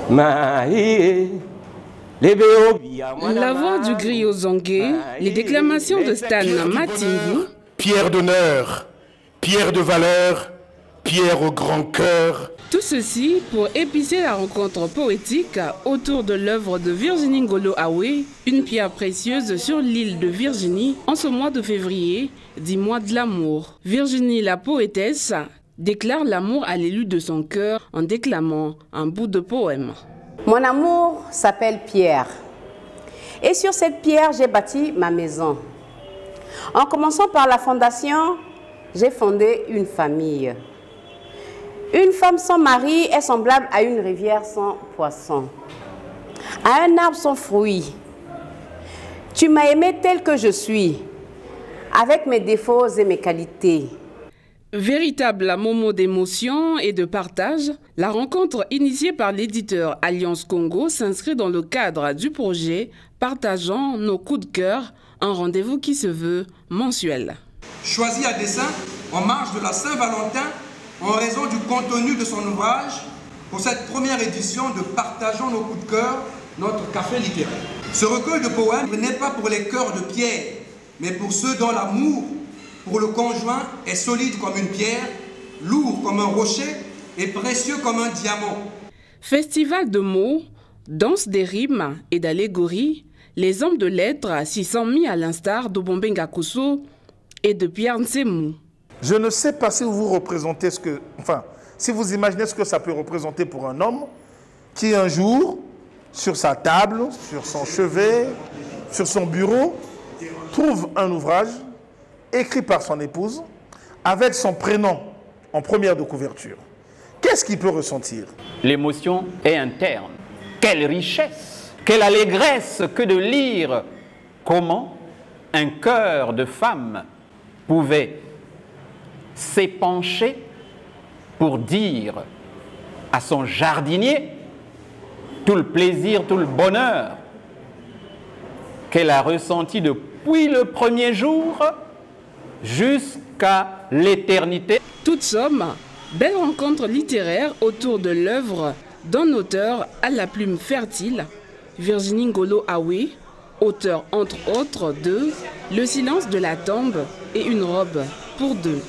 La voix du griot zongué, les déclamations de Stan Matingu. Pierre d'honneur, pierre de valeur, pierre au grand cœur. Tout ceci pour épicer la rencontre poétique autour de l'œuvre de Virginie Ngolo Awe, une pierre précieuse sur l'île de Virginie en ce mois de février, dit mois de l'amour. Virginie la poétesse déclare l'amour à l'élu de son cœur en déclamant un bout de poème. Mon amour s'appelle Pierre. Et sur cette pierre, j'ai bâti ma maison. En commençant par la fondation, j'ai fondé une famille. Une femme sans mari est semblable à une rivière sans poisson, à un arbre sans fruits. Tu m'as aimé tel que je suis, avec mes défauts et mes qualités. Véritable moment d'émotion et de partage, la rencontre initiée par l'éditeur Alliance Congo s'inscrit dans le cadre du projet Partageons nos coups de cœur, un rendez-vous qui se veut mensuel. Choisi à dessein en marge de la Saint-Valentin en raison du contenu de son ouvrage pour cette première édition de Partageons nos coups de cœur, notre café littéraire. Ce recueil de poèmes n'est pas pour les cœurs de pierre, mais pour ceux dont l'amour pour le conjoint est solide comme une pierre, lourd comme un rocher et précieux comme un diamant. Festival de mots, danse des rimes et d'allégories, les hommes de lettres s'y sont mis à l'instar d'Obombenga Kosso et de Pierre Nsemou. Je ne sais pas si vous représentez ce que... Enfin, si vous imaginez ce que ça peut représenter pour un homme qui un jour, sur sa table, sur son chevet, sur son bureau, trouve un ouvrage écrit par son épouse avec son prénom en première de couverture. Qu'est-ce qu'il peut ressentir? L'émotion est interne. Quelle richesse, quelle allégresse que de lire comment un cœur de femme pouvait s'épancher pour dire à son jardinier tout le plaisir, tout le bonheur qu'elle a ressenti depuis le premier jour jusqu'à l'éternité. Toute somme, belle rencontre littéraire autour de l'œuvre d'un auteur à la plume fertile, Virginie Ngolo Awe, auteur entre autres de Le silence de la tombe et Une robe pour deux.